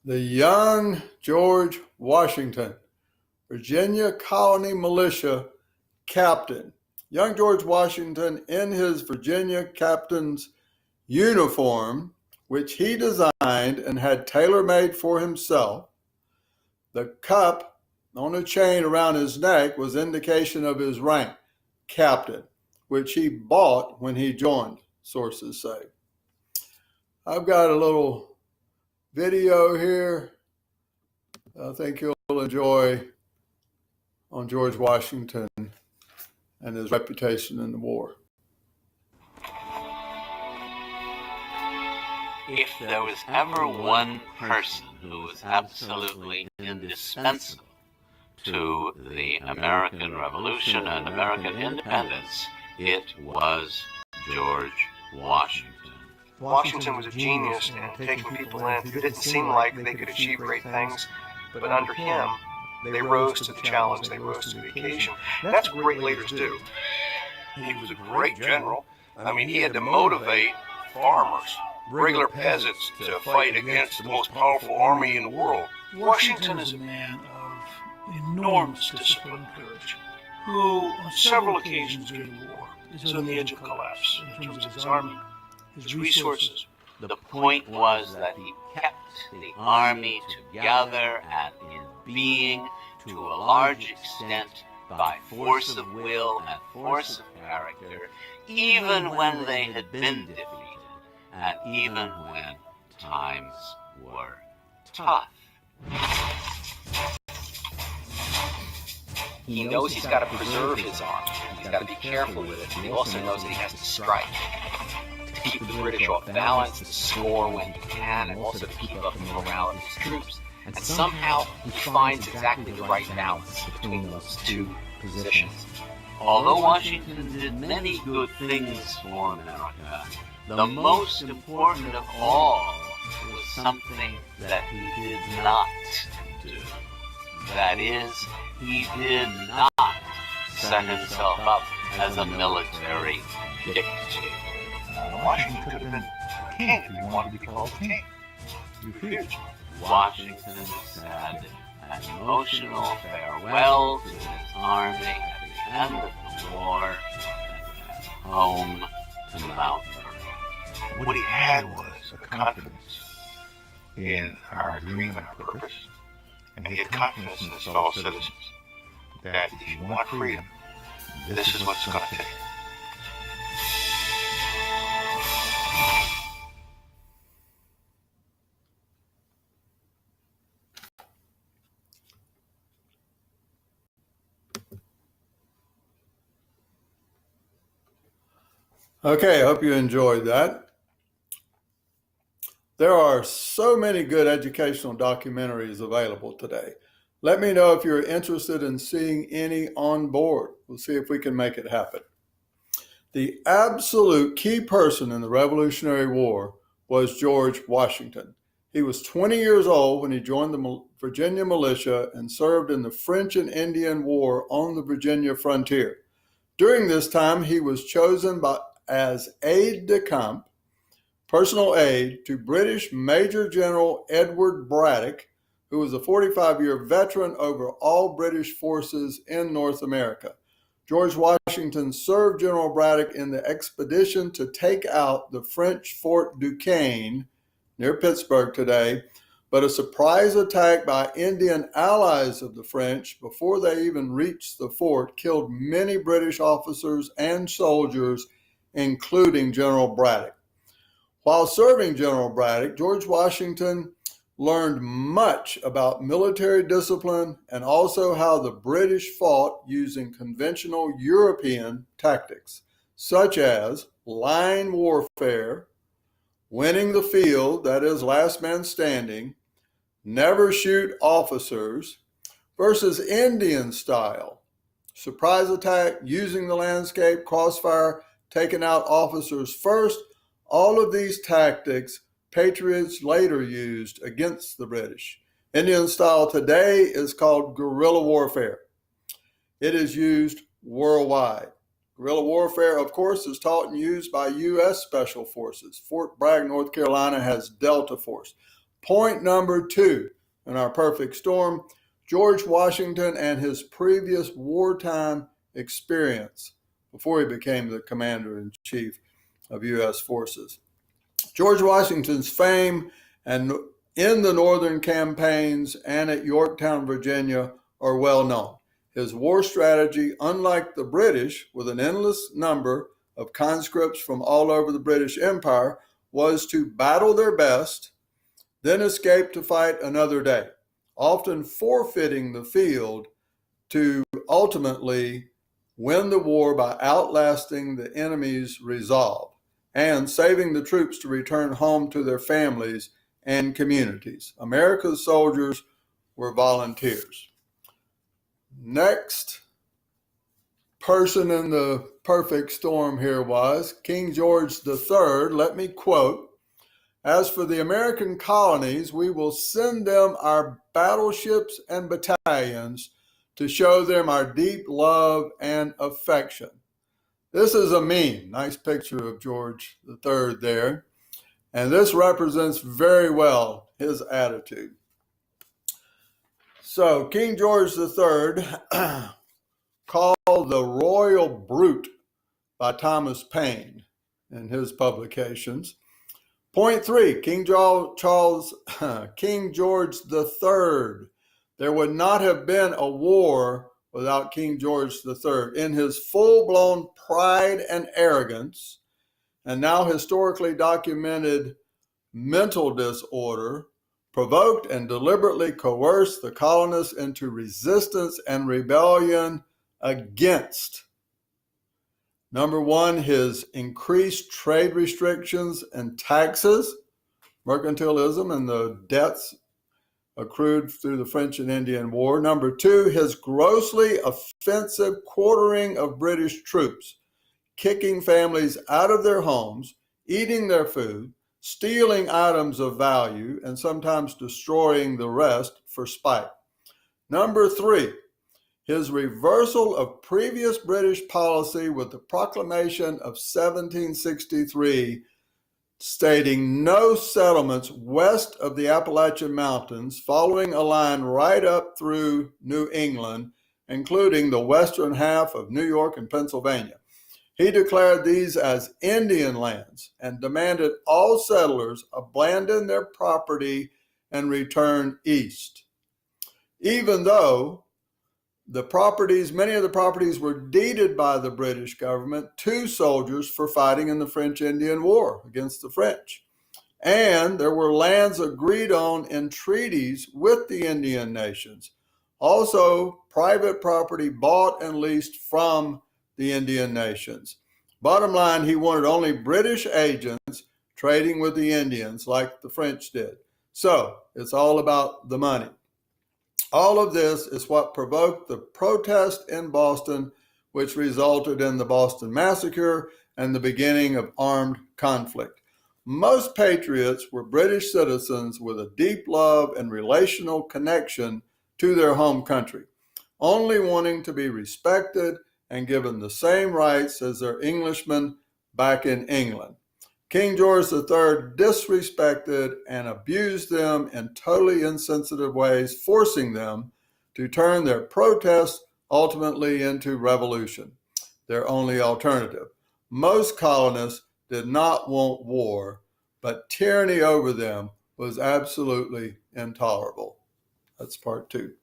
The young George Washington, Virginia Colony Militia Captain. Young George Washington, in his Virginia captain's uniform, which he designed and had tailor-made for himself. The cup on a chain around his neck was indication of his rank, captain, which he bought when he joined, sources say. I've got a little video here I think you'll enjoy on George Washington and his reputation in the war. If there was ever one person who was absolutely indispensable to the American Revolution and American independence, it was George Washington. Washington was a genius in taking people in who didn't seem like they could achieve great things, but under him, they rose to the challenge, they rose to the occasion. And that's what great leaders do. He was a great general. I mean, he had to motivate farmers, regular peasants, to fight against the most powerful army in the world. Washington is a man of enormous discipline and courage, who on several occasions during the war is on the edge of collapse in terms of his army, his resources. The point was that he kept the army together and in being to a large extent by force of will and force of character, even when they had been defeated and even when times were tough. He knows he's got to preserve his army. He's got to be careful with it. He also knows that he has to strike to keep the British off balance, to score when he can, and also to keep up the morale of his troops. And somehow he finds exactly the right balance between those two positions. Although Washington did many good things for America, the most important of all was something that he did not do. That is, he did not set himself up as a military dictator. Washington could have been a king if he wanted to be called a king. He refused. Washington said an emotional farewell to his army at the end of the war and went home to Mount Vernon. What he had was a confidence in our dream and our purpose, and he had confidence in his fellow citizens that if you want freedom, this is what it's going to take. Okay, I hope you enjoyed that. There are so many good educational documentaries available today. Let me know if you're interested in seeing any on board. We'll see if we can make it happen. The absolute key person in the Revolutionary War was George Washington. He was 20 years old when he joined the Virginia militia and served in the French and Indian War on the Virginia frontier. During this time, he was chosen as aide-de-camp, personal aide to British Major General Edward Braddock, who was a 45-year veteran over all British forces in North America. George Washington served General Braddock in the expedition to take out the French Fort Duquesne near Pittsburgh today, but a surprise attack by Indian allies of the French before they even reached the fort killed many British officers and soldiers, including General Braddock. While serving General Braddock, George Washington learned much about military discipline and also how the British fought using conventional European tactics, such as line warfare, winning the field, that is last man standing, never shoot officers, versus Indian style, surprise attack, using the landscape, crossfire, taking out officers first. All of these tactics patriots later used against the British. Indian style today is called guerrilla warfare. It is used worldwide. Guerrilla warfare, of course, is taught and used by U.S. Special Forces. Fort Bragg, North Carolina has Delta Force. Point number 2 in our perfect storm, George Washington and his previous wartime experience before he became the commander-in-chief of U.S. forces. George Washington's fame and in the northern campaigns and at Yorktown, Virginia, are well known. His war strategy, unlike the British, with an endless number of conscripts from all over the British Empire, was to battle their best, then escape to fight another day, often forfeiting the field to ultimately win the war by outlasting the enemy's resolve and saving the troops to return home to their families and communities. America's soldiers were volunteers. Next person in the perfect storm here was King George III. Let me quote, "As for the American colonies, we will send them our battleships and battalions to show them our deep love and affection." This is a meme. Nice picture of George III there. And this represents very well his attitude. So King George III, called the Royal Brute by Thomas Paine in his publications. Point 3, King George III. There would not have been a war without King George III. In his full-blown pride and arrogance, and now historically documented mental disorder, provoked and deliberately coerced the colonists into resistance and rebellion against, number 1, his increased trade restrictions and taxes, mercantilism, and the debts accrued through the French and Indian War. Number 2, his grossly offensive quartering of British troops, kicking families out of their homes, eating their food, stealing items of value, and sometimes destroying the rest for spite. Number 3, his reversal of previous British policy with the proclamation of 1763, stating no settlements west of the Appalachian Mountains, following a line right up through New England, including the western half of New York and Pennsylvania. He declared these as Indian lands and demanded all settlers abandon their property and return east. Even though many of the properties were deeded by the British government to soldiers for fighting in the French-Indian War against the French. And there were lands agreed on in treaties with the Indian nations. Also, private property bought and leased from the Indian nations. Bottom line, he wanted only British agents trading with the Indians like the French did. So it's all about the money. All of this is what provoked the protest in Boston, which resulted in the Boston Massacre and the beginning of armed conflict. Most patriots were British citizens with a deep love and relational connection to their home country, only wanting to be respected and given the same rights as their Englishmen back in England. King George III disrespected and abused them in totally insensitive ways, forcing them to turn their protest ultimately into revolution, their only alternative. Most colonists did not want war, but tyranny over them was absolutely intolerable. That's part 2.